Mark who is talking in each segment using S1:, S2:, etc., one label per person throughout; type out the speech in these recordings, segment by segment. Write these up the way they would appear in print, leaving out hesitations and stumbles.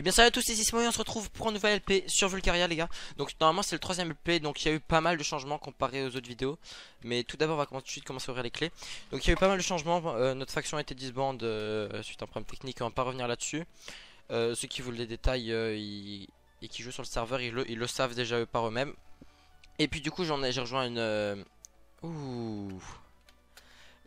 S1: Bien salut à tous, c'est Sismo et on se retrouve pour un nouvel LP sur Vulcaria les gars. Donc normalement c'est le troisième LP, donc il y a eu pas mal de changements comparé aux autres vidéos. Mais tout d'abord on va tout de suite commencer à ouvrir les clés. Donc il y a eu pas mal de changements, notre faction a été disband suite à un problème technique, on va pas revenir là-dessus. Ceux qui veulent les détails et qui jouent sur le serveur, ils le savent déjà eux par eux-mêmes. Et puis du coup j'ai rejoint Ouh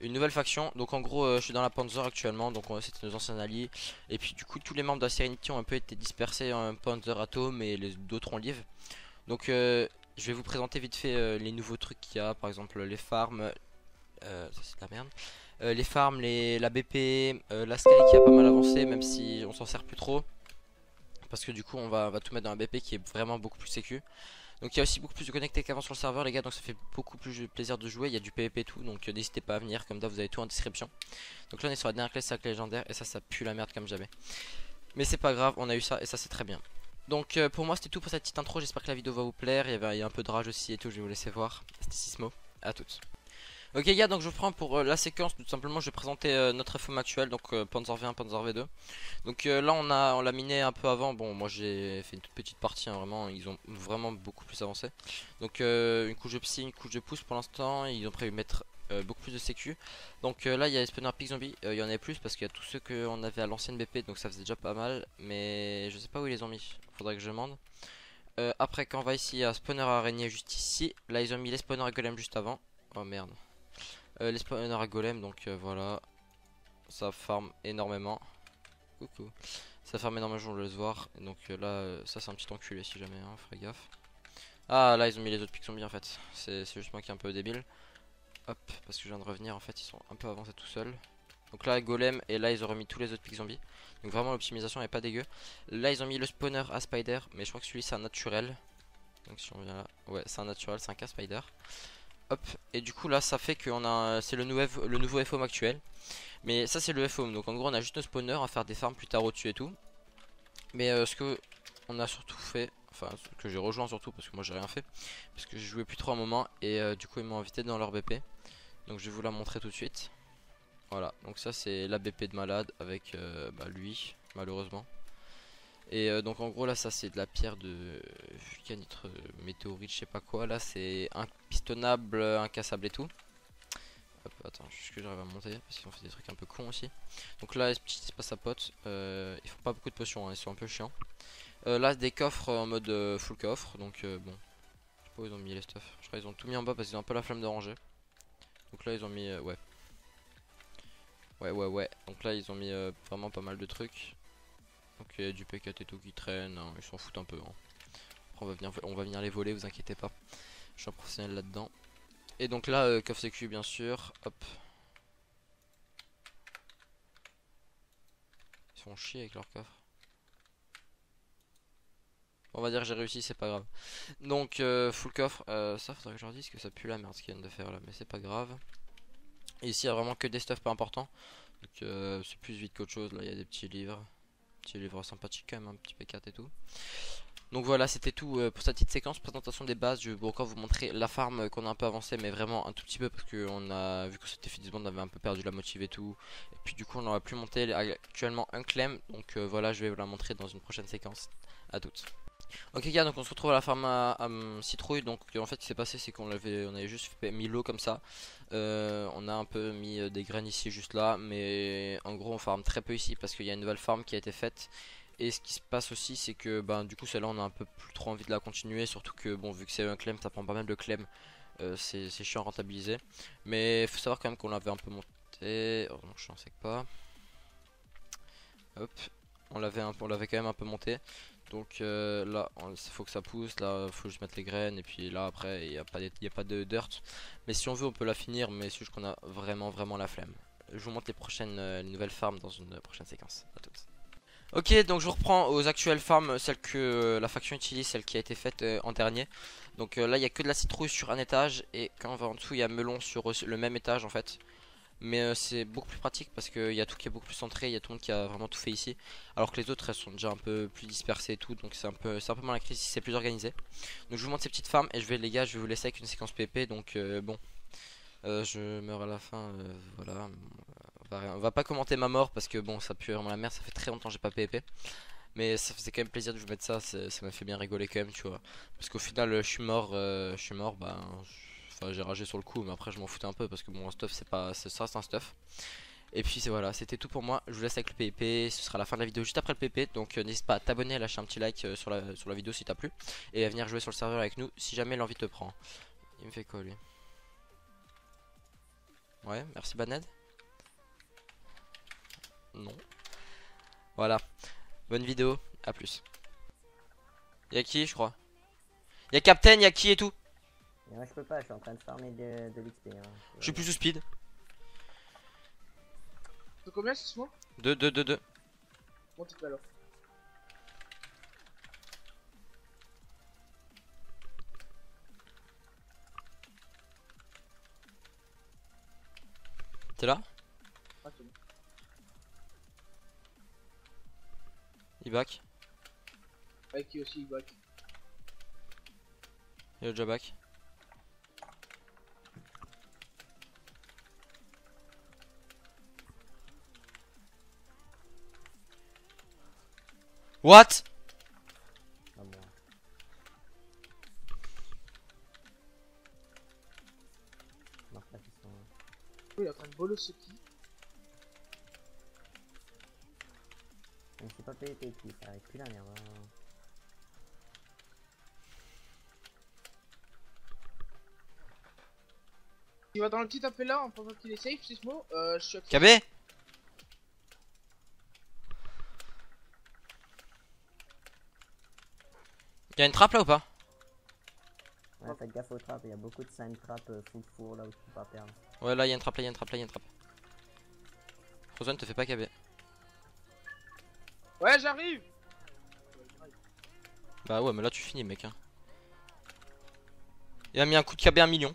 S1: une nouvelle faction. Donc en gros je suis dans la Panzer actuellement. Donc c'était nos anciens alliés. Et puis du coup tous les membres de la Serenity ont un peu été dispersés en Panzer Atom et les d'autres en Live. Donc je vais vous présenter vite fait les nouveaux trucs qu'il y a. Par exemple les farms, ça c'est de la merde. Les farms, la BP, la Sky qui a pas mal avancé, même si on s'en sert plus trop. Parce que du coup on va tout mettre dans la BP qui est vraiment beaucoup plus sécu. Donc il y a aussi beaucoup plus de connectés qu'avant sur le serveur les gars, donc ça fait beaucoup plus plaisir de jouer. Il y a du PvP et tout, donc n'hésitez pas à venir, comme d'hab vous avez tout en description. Donc là on est sur la dernière classe, c'est la légendaire, et ça pue la merde comme jamais. Mais c'est pas grave, on a eu ça et ça c'est très bien. Donc pour moi c'était tout pour cette petite intro, j'espère que la vidéo va vous plaire. Il y a un peu de rage aussi et tout, je vais vous laisser voir. C'était Sismo, à toutes. Ok les gars, donc je prends pour la séquence, tout simplement je vais présenter notre FOM actuel, donc Panzer V1, Panzer V2. Donc là on l'a miné un peu avant. Bon moi j'ai fait une toute petite partie hein, vraiment. Ils ont vraiment beaucoup plus avancé. Donc une couche de psy, une couche de pouce pour l'instant. Ils ont prévu mettre beaucoup plus de sécu. Donc là il y a les spawners pick zombies. Il y en avait plus parce qu'il y a tous ceux qu'on avait à l'ancienne BP. Donc ça faisait déjà pas mal. Mais je sais pas où ils les ont mis. Faudrait que je demande. Après quand on va ici, il y a spawner araignée juste ici. Là ils ont mis les spawners à golem juste avant. Oh merde. Les spawners à golem, donc voilà. Ça farm énormément. Coucou. Ça farm énormément, je le laisse voir. Et donc là, ça c'est un petit enculé si jamais, hein, ferez gaffe. Ah là ils ont mis les autres pics zombies en fait. C'est juste moi qui est un peu débile. Hop, parce que je viens de revenir en fait, ils sont un peu avancés tout seuls. Donc là golem et là ils ont remis tous les autres pics zombies. Donc vraiment l'optimisation est pas dégueu. Là ils ont mis le spawner à spider, mais je crois que celui c'est un naturel. Donc si on vient là, ouais c'est un naturel, c'est un cas spider. Hop, et du coup là ça fait que c'est le nouveau FOM actuel. Mais ça c'est le FOM, donc en gros on a juste nos spawners à faire des farms plus tard au-dessus et tout. Mais ce que on a surtout fait, enfin ce que j'ai rejoint surtout parce que moi j'ai rien fait, parce que j'ai joué plus trop un moment et du coup ils m'ont invité dans leur BP. Donc je vais vous la montrer tout de suite. Voilà, donc ça c'est la BP de malade avec lui malheureusement. Et donc en gros là ça c'est de la pierre de vulcanitre météorite je sais pas quoi. Là c'est impistonnable, incassable et tout. Hop, attends, juste que j'arrive à monter parce qu'ils ont fait des trucs un peu cons aussi. Donc là, petit espace à potes, ils font pas beaucoup de potions, hein, ils sont un peu chiants. Là, des coffres en mode full coffre, donc bon, je sais pas où ils ont mis les stuff. Je crois qu'ils ont tout mis en bas parce qu'ils ont un peu la flemme de ranger. Donc là, ils ont mis, ouais. Donc là, ils ont mis vraiment pas mal de trucs. Donc il y a du P4 et tout qui traîne, hein, ils s'en foutent un peu. Hein. Après, on va venir les voler, vous inquiétez pas. Je suis un professionnel là-dedans. Et donc là, coffre sécu bien sûr, hop. Ils font chier avec leur coffre. On va dire que j'ai réussi, c'est pas grave. Donc full coffre, ça faudrait que je leur dise que ça pue la merde ce qu'ils viennent de faire là, mais c'est pas grave. Et ici il y a vraiment que des stuff pas importants. Donc c'est plus vite qu'autre chose, là il y a des petits livres. Petits livres sympathiques quand même, un petit P4 et tout. Donc voilà, c'était tout pour cette petite séquence présentation des bases. Je vais encore vous montrer la farm qu'on a un peu avancé, mais vraiment un tout petit peu parce que on a vu que c'était fait on avait un peu perdu la motive et tout. Et puis du coup on n'aura plus monté actuellement un clem. Donc voilà, je vais vous la montrer dans une prochaine séquence. À toutes. Ok gars, donc on se retrouve à la farm à citrouille. Donc en fait ce qui s'est passé c'est on avait juste mis l'eau comme ça. On a un peu mis des graines ici juste là. Mais en gros on farm très peu ici parce qu'il y a une nouvelle farm qui a été faite. Et ce qui se passe aussi c'est que du coup celle-là on a un peu plus trop envie de la continuer. Surtout que bon vu que c'est un clem, ça prend pas mal de clem. C'est chiant à rentabiliser. Mais il faut savoir quand même qu'on l'avait un peu monté. Oh non je n'en sais pas. Hop. On l'avait quand même un peu monté. Donc là il faut que ça pousse, là il faut juste mettre les graines et puis là après il n'y a pas de dirt. Mais si on veut on peut la finir, mais c'est juste qu'on a vraiment la flemme. Je vous montre les nouvelles farms dans une prochaine séquence. À toutes. Ok, donc je vous reprends aux actuelles farms, celles que la faction utilise, celle qui a été faite en dernier. Donc là il n'y a que de la citrouille sur un étage et quand on va en dessous il y a melon sur le même étage en fait. Mais c'est beaucoup plus pratique parce qu'il y a tout qui est beaucoup plus centré, il y a tout le monde qui a vraiment tout fait ici. Alors que les autres elles sont déjà un peu plus dispersées et tout, donc c'est un peu moins la crise ici, c'est plus organisé. Donc je vous montre ces petites farms et les gars je vais vous laisser avec une séquence PP. Donc bon, je meurs à la fin, voilà. On va pas commenter ma mort parce que bon ça pue vraiment la merde, ça fait très longtemps que j'ai pas PvP. Mais ça faisait quand même plaisir de vous mettre ça, ça m'a fait bien rigoler quand même, tu vois. Parce qu'au final, je suis mort, bah, enfin j'ai ragé sur le coup, mais après je m'en foutais un peu parce que bon, un stuff c'est pas, ça reste un stuff. Et puis voilà, c'était tout pour moi. Je vous laisse avec le PVP, ce sera la fin de la vidéo juste après le PVP. Donc n'hésite pas à t'abonner, à lâcher un petit like sur la vidéo si t'as plu. Et à venir jouer sur le serveur avec nous si jamais l'envie te prend. Il me fait quoi lui? Ouais, merci Baned. Non. Voilà, bonne vidéo, à plus. Y'a qui je crois? Y'a Captain, y'a qui et tout?
S2: Et moi je peux pas, je suis en train de farmer de l'XP. Hein.
S1: Je suis plus sous speed.
S3: C'est combien ce soir?
S1: 2, 2, 2, 2.
S3: Bon, t'es pas alors.
S1: T'es là?
S3: Ah, c'est bon.
S1: Il back.
S3: Avec qui aussi il back.
S1: Il est déjà back. What?
S2: Ah bon. Non, pas qu'ils sont...
S3: Oui, il est en train de bolo ce qui.
S2: Mais c'est pas PVP qui, ça arrive plus là, merde.
S3: Il va dans le petit appel là en pensant qu'il est safe, Sismo. Je suis à...
S1: KB? Y'a une trappe là ou pas?
S2: Ouais, faites gaffe aux trappes, il y a beaucoup de sign traps full four là où tu peux pas perdre.
S1: Ouais, là y'a une trappe, là y'a une trappe, là y'a une trappe. Frozen te fait pas KB.
S3: Ouais, j'arrive.
S1: Bah ouais, mais là tu finis, mec. Hein. Il a mis un coup de KB 1 million.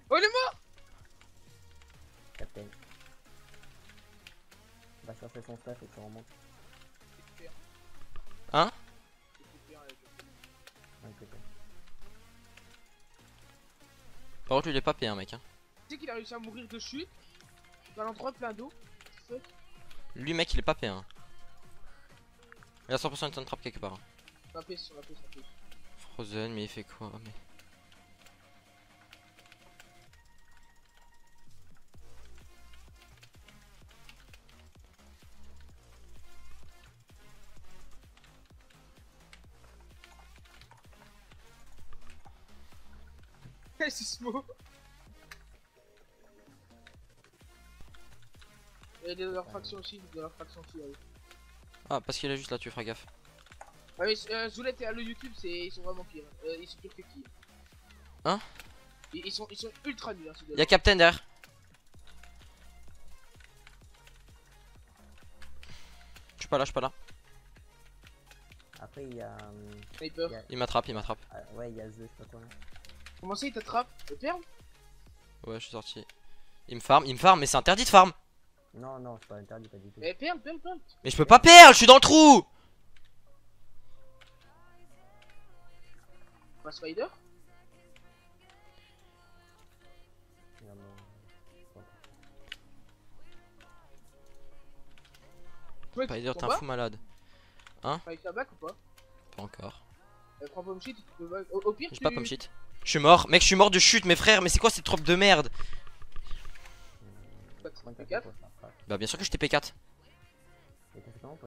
S3: Oh, il est mort.
S2: Captain. Va chercher son stuff et tu remontes.
S1: Hein?
S2: Ouais, peut-être.
S1: Par contre, lui il est pas P1, mec. Hein.
S3: Tu sais qu'il a réussi à mourir de chute dans l'endroit plein d'eau.
S1: Lui, mec, il est pas P1. Il a 100% une tonne trap quelque part. Hein.
S3: Sur la piste, sur la piste, sur la piste.
S1: Frozen, mais il fait quoi? Mais...
S3: C'est Sismo. Et de leur faction aussi, de leur faction aussi. Ouais.
S1: Ah, parce qu'il est juste là, tu feras gaffe.
S3: Ah oui, Zoulette et Allo YouTube, ils sont vraiment pires. Ils sont pires que qui.
S1: Hein?
S3: Ils sont ultra nuls. Hein,
S1: Y'a Captain derrière. Je suis pas là, je suis pas là.
S2: Après il y a...
S3: Sniper.
S1: Il m'attrape, il m'attrape.
S2: ouais, il y a The, je sais pas quoi.
S3: Comment ça il t'attrape? Le perle?
S1: Ouais, je suis sorti. Il me farm, mais c'est interdit de farm.
S2: Non, non, c'est pas interdit, pas du tout.
S3: Eh, perle.
S1: Mais je peux pas perdre, je suis dans le trou.
S3: Pas Spider? Ouais,
S1: Spider, t'es un fou malade. Hein?
S3: Avec la back ou pas?
S1: Pas encore.
S3: Prends pomme shit, tu peux back. Au pire,
S1: J'ai pas pomme shit. Je suis mort, mec, je suis mort de chute, mes frères. Mais c'est quoi cette trope de merde?
S3: P4.
S1: Bah, bien sûr que j'étais P4.